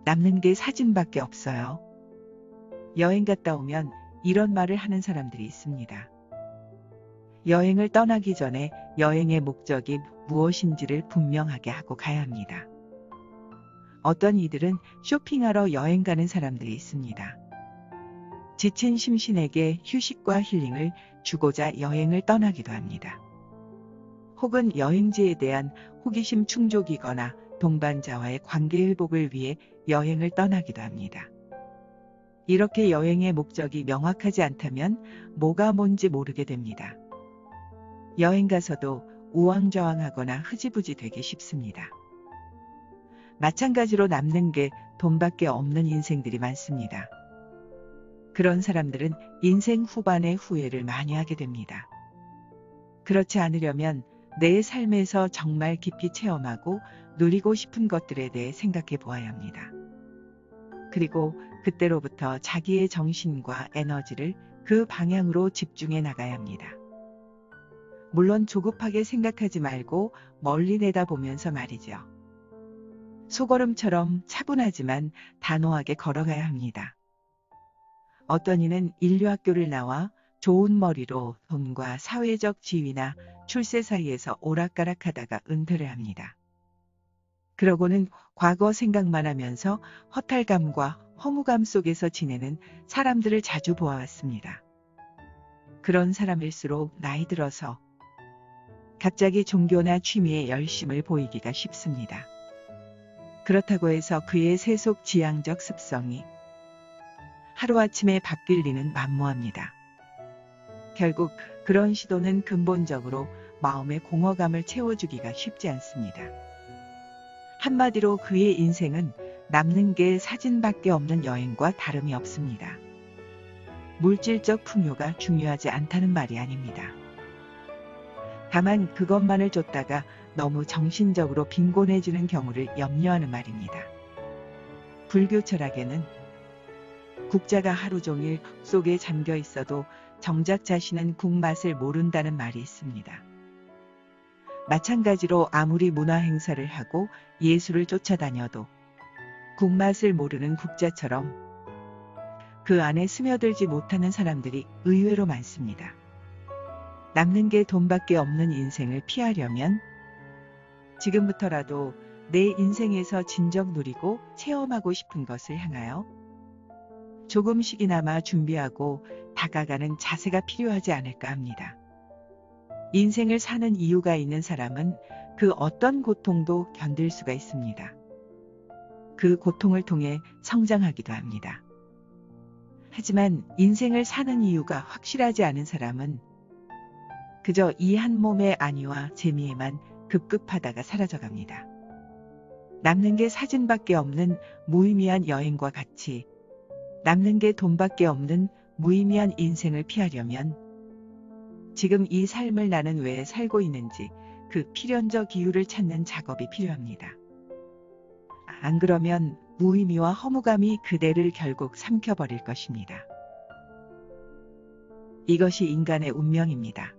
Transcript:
남는 게 사진밖에 없어요. 여행 갔다 오면 이런 말을 하는 사람들이 있습니다. 여행을 떠나기 전에 여행의 목적이 무엇인지를 분명하게 하고 가야 합니다. 어떤 이들은 쇼핑하러 여행 가는 사람들이 있습니다. 지친 심신에게 휴식과 힐링을 주고자 여행을 떠나기도 합니다. 혹은 여행지에 대한 호기심 충족이거나 동반자와의 관계 회복을 위해 여행을 떠나기도 합니다. 이렇게 여행의 목적이 명확하지 않다면 뭐가 뭔지 모르게 됩니다. 여행 가서도 우왕좌왕하거나 흐지부지 되기 쉽습니다. 마찬가지로 남는 게 돈밖에 없는 인생들이 많습니다. 그런 사람들은 인생 후반에 후회를 많이 하게 됩니다. 그렇지 않으려면 내 삶에서 정말 깊이 체험하고 누리고 싶은 것들에 대해 생각해 보아야 합니다. 그리고 그때로부터 자기의 정신과 에너지를 그 방향으로 집중해 나가야 합니다. 물론 조급하게 생각하지 말고 멀리 내다보면서 말이죠. 소걸음처럼 차분하지만 단호하게 걸어가야 합니다. 어떤 이는 인류학교를 나와 좋은 머리로 돈과 사회적 지위나 출세 사이에서 오락가락하다가 은퇴를 합니다. 그러고는 과거 생각만 하면서 허탈감과 허무감 속에서 지내는 사람들을 자주 보아왔습니다. 그런 사람일수록 나이 들어서 갑자기 종교나 취미에 열심을 보이기가 쉽습니다. 그렇다고 해서 그의 세속 지향적 습성이 하루아침에 바뀔 리는 만무합니다. 결국 그런 시도는 근본적으로 마음의 공허감을 채워주기가 쉽지 않습니다. 한마디로 그의 인생은 남는 게 사진밖에 없는 여행과 다름이 없습니다. 물질적 풍요가 중요하지 않다는 말이 아닙니다. 다만 그것만을 쫓다가 너무 정신적으로 빈곤해지는 경우를 염려하는 말입니다. 불교 철학에는 국자가 하루 종일 흙 속에 잠겨 있어도 정작 자신은 국맛을 모른다는 말이 있습니다. 마찬가지로 아무리 문화 행사를 하고 예술을 쫓아다녀도 국맛을 모르는 국자처럼 그 안에 스며들지 못하는 사람들이 의외로 많습니다. 남는 게 돈밖에 없는 인생을 피하려면 지금부터라도 내 인생에서 진정 누리고 체험하고 싶은 것을 향하여 조금씩이나마 준비하고 다가가는 자세가 필요하지 않을까 합니다. 인생을 사는 이유가 있는 사람은 그 어떤 고통도 견딜 수가 있습니다. 그 고통을 통해 성장하기도 합니다. 하지만 인생을 사는 이유가 확실하지 않은 사람은 그저 이 한 몸의 안위와 재미에만 급급하다가 사라져갑니다. 남는 게 사진밖에 없는 무의미한 여행과 같이 남는 게 돈밖에 없는 무의미한 인생을 피하려면 지금 이 삶을 나는 왜 살고 있는지 그 필연적 이유를 찾는 작업이 필요합니다. 안 그러면 무의미와 허무감이 그대를 결국 삼켜버릴 것입니다. 이것이 인간의 운명입니다.